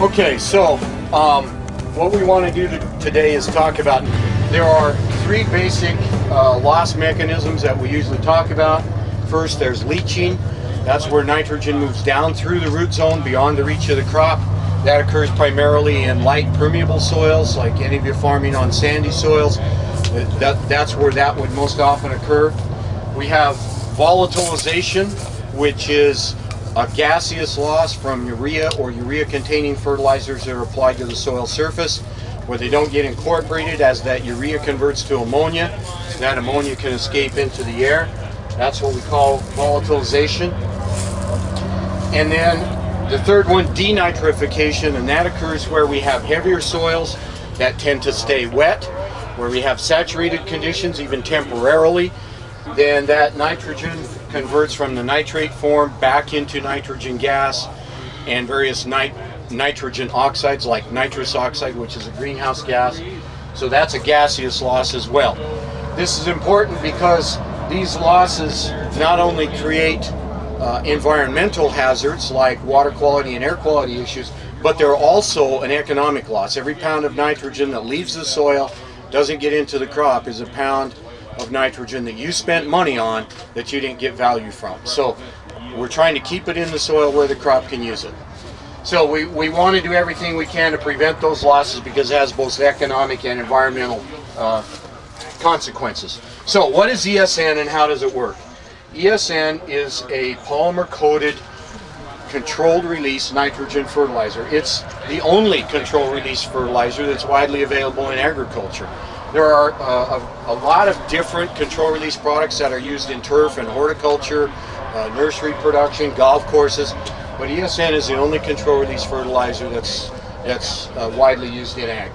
Okay, so what we want to do today is talk about, there are three basic loss mechanisms that we usually talk about. First, there's leaching. That's where nitrogen moves down through the root zone beyond the reach of the crop. That occurs primarily in light permeable soils, like any of you farming on sandy soils. That's where that would most often occur. We have volatilization, which is a gaseous loss from urea or urea-containing fertilizers that are applied to the soil surface, where they don't get incorporated as that urea converts to ammonia. That ammonia can escape into the air. That's what we call volatilization. And then the third one, denitrification, and that occurs where we have heavier soils that tend to stay wet, where we have saturated conditions even temporarily. Then that nitrogen converts from the nitrate form back into nitrogen gas and various nitrogen oxides like nitrous oxide, which is a greenhouse gas. So that's a gaseous loss as well. This is important because these losses not only create environmental hazards like water quality and air quality issues, but they're also an economic loss. Every pound of nitrogen that leaves the soil, doesn't get into the crop, is a pound of nitrogen that you spent money on that you didn't get value from. So we're trying to keep it in the soil where the crop can use it. So we want to do everything we can to prevent those losses because it has both economic and environmental consequences. So what is ESN and how does it work? ESN is a polymer-coated controlled release nitrogen fertilizer. It's the only controlled release fertilizer that's widely available in agriculture. There are a lot of different control release products that are used in turf and horticulture, nursery production, golf courses, but ESN is the only control release fertilizer that's widely used in ag.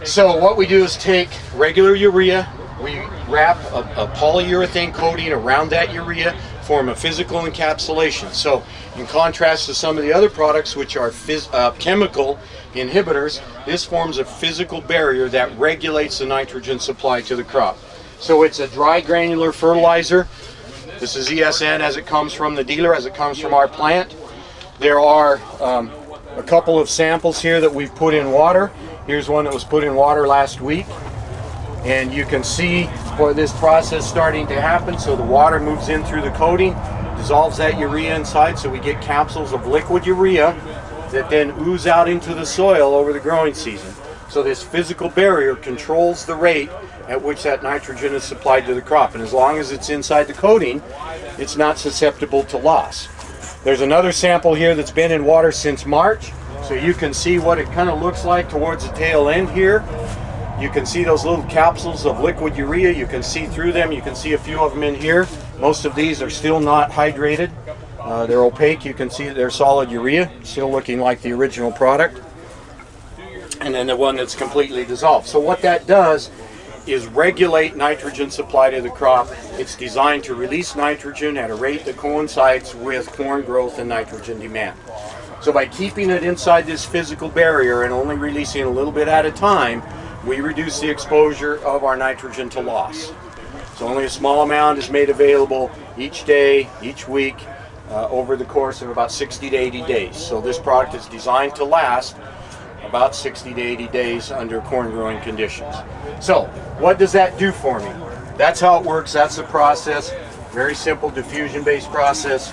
So what we do is take regular urea, we wrap a polyurethane coating around that urea, form a physical encapsulation. So in contrast to some of the other products which are chemical inhibitors, this forms a physical barrier that regulates the nitrogen supply to the crop. So it's a dry granular fertilizer. This is ESN as it comes from the dealer, as it comes from our plant. There are a couple of samples here that we've put in water. Here's one that was put in water last week. And you can see for this process starting to happen. So the water moves in through the coating, dissolves that urea inside, so we get capsules of liquid urea that then ooze out into the soil over the growing season. So this physical barrier controls the rate at which that nitrogen is supplied to the crop. And as long as it's inside the coating, it's not susceptible to loss. There's another sample here that's been in water since March. So you can see what it kind of looks like towards the tail end here. You can see those little capsules of liquid urea. You can see through them. You can see a few of them in here. Most of these are still not hydrated. They're opaque. You can see they're solid urea, still looking like the original product. And then the one that's completely dissolved. So what that does is regulate nitrogen supply to the crop. It's designed to release nitrogen at a rate that coincides with corn growth and nitrogen demand. So by keeping it inside this physical barrier and only releasing a little bit at a time, we reduce the exposure of our nitrogen to loss. So only a small amount is made available each day, each week, over the course of about 60 to 80 days. So this product is designed to last about 60 to 80 days under corn growing conditions. So what does that do for me? That's how it works. That's the process. Very simple diffusion-based process.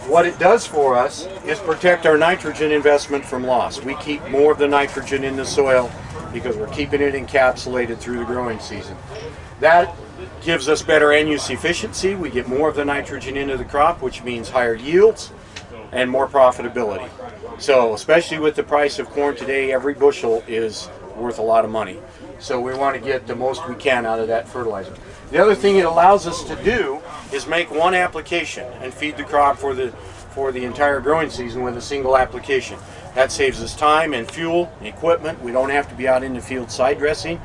What it does for us is protect our nitrogen investment from loss. We keep more of the nitrogen in the soil because we're keeping it encapsulated through the growing season. That gives us better end-use efficiency. We get more of the nitrogen into the crop, which means higher yields and more profitability. So especially with the price of corn today, every bushel is worth a lot of money. So we want to get the most we can out of that fertilizer. The other thing it allows us to do is make one application and feed the crop for the entire growing season with a single application. That saves us time and fuel and equipment. We don't have to be out in the field side dressing,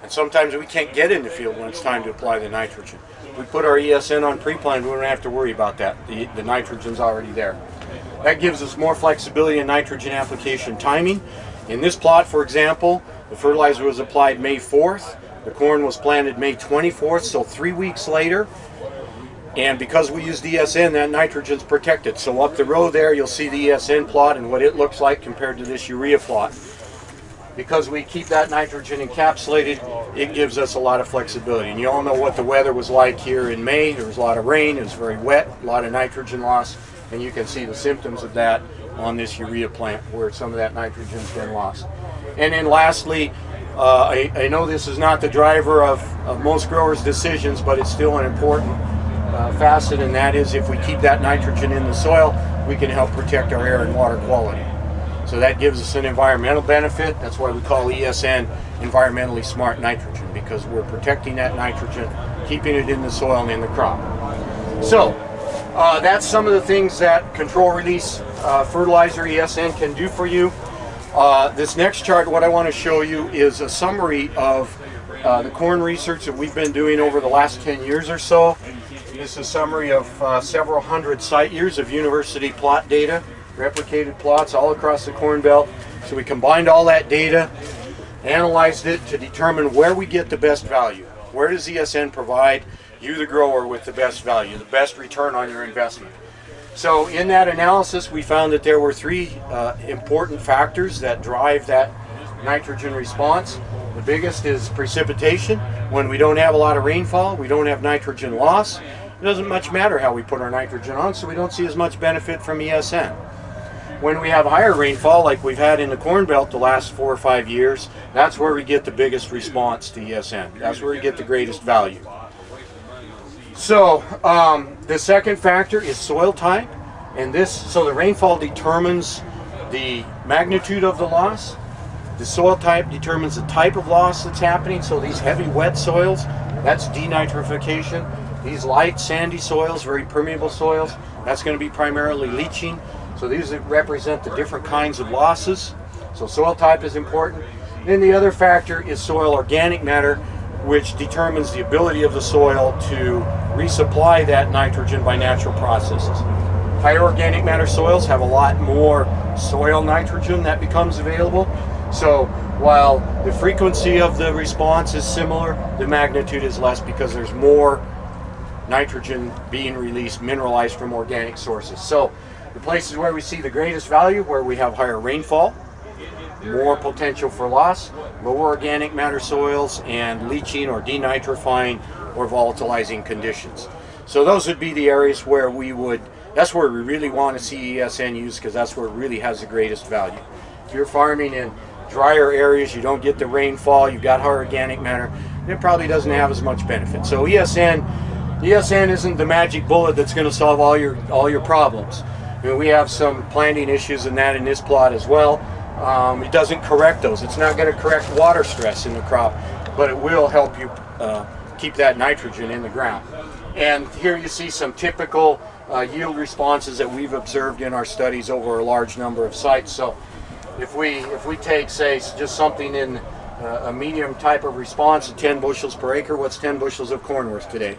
and sometimes we can't get in the field when it's time to apply the nitrogen. We put our ESN on pre-plant, we don't have to worry about that. The nitrogen's already there. That gives us more flexibility in nitrogen application timing. In this plot, for example, the fertilizer was applied May 4th. The corn was planted May 24th, so 3 weeks later. And because we use ESN, that nitrogen's protected. So up the road there, you'll see the ESN plot and what it looks like compared to this urea plot. Because we keep that nitrogen encapsulated, it gives us a lot of flexibility. And you all know what the weather was like here in May. There was a lot of rain, it was very wet, a lot of nitrogen loss, and you can see the symptoms of that on this urea plant where some of that nitrogen's been lost. And then lastly, I know this is not the driver of most growers' decisions, but it's still an important facet, and that is if we keep that nitrogen in the soil, we can help protect our air and water quality. So that gives us an environmental benefit. That's why we call ESN environmentally smart nitrogen, because we're protecting that nitrogen, keeping it in the soil and in the crop. So that's some of the things that control release fertilizer ESN can do for you. This next chart, what I want to show you is a summary of the corn research that we've been doing over the last 10 years or so. This is a summary of several hundred site years of university plot data, replicated plots all across the Corn Belt. So we combined all that data, analyzed it to determine where we get the best value. Where does ESN provide you, the grower, with the best value, the best return on your investment? So in that analysis, we found that there were three important factors that drive that nitrogen response. The biggest is precipitation. When we don't have a lot of rainfall, we don't have nitrogen loss. It doesn't much matter how we put our nitrogen on, so we don't see as much benefit from ESN. When we have higher rainfall, like we've had in the Corn Belt the last 4 or 5 years, that's where we get the biggest response to ESN. That's where we get the greatest value. So the second factor is soil type, and so the rainfall determines the magnitude of the loss. The soil type determines the type of loss that's happening. So these heavy wet soils, that's denitrification. These light sandy soils, very permeable soils, that's going to be primarily leaching. So these represent the different kinds of losses. So soil type is important. Then the other factor is soil organic matter, which determines the ability of the soil to resupply that nitrogen by natural processes. Higher organic matter soils have a lot more soil nitrogen that becomes available. So while the frequency of the response is similar, the magnitude is less because there's more nitrogen being released, mineralized from organic sources. So the places where we see the greatest value, where we have higher rainfall, more potential for loss, lower organic matter soils, and leaching or denitrifying or volatilizing conditions. So those would be the areas where that's where we really want to see ESN used, because that's where it really has the greatest value. If you're farming in drier areas, you don't get the rainfall, you've got higher organic matter, it probably doesn't have as much benefit. So ESN isn't the magic bullet that's going to solve all your problems. I mean, we have some planting issues in this plot as well. It doesn't correct those. It's not going to correct water stress in the crop, but it will help you keep that nitrogen in the ground. And here you see some typical yield responses that we've observed in our studies over a large number of sites. So if we take, say, just something in a medium type of response of 10 bushels per acre, what's 10 bushels of corn worth today?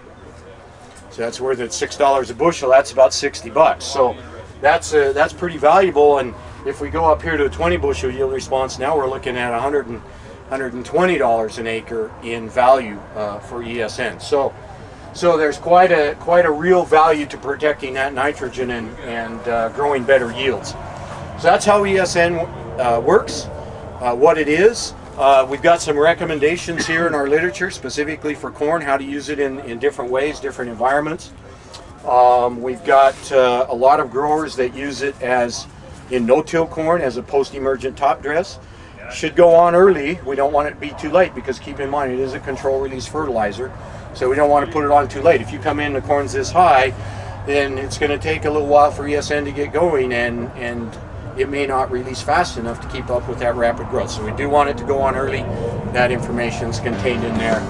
So that's worth at $6 a bushel. That's about 60 bucks. So that's pretty valuable. And if we go up here to a 20 bushel yield response, now we're looking at $120 an acre in value for ESN. So there's quite a real value to protecting that nitrogen and growing better yields. So that's how ESN works, what it is. We've got some recommendations here in our literature specifically for corn, how to use it in different ways, different environments. We've got a lot of growers that use it in no-till corn as a post-emergent top dress. Should go on early. We don't want it to be too late, because keep in mind it is a control release fertilizer, so we don't want to put it on too late. If you come in the corn's this high, then it's going to take a little while for ESN to get going, and it may not release fast enough to keep up with that rapid growth. So we do want it to go on early. That information is contained in there.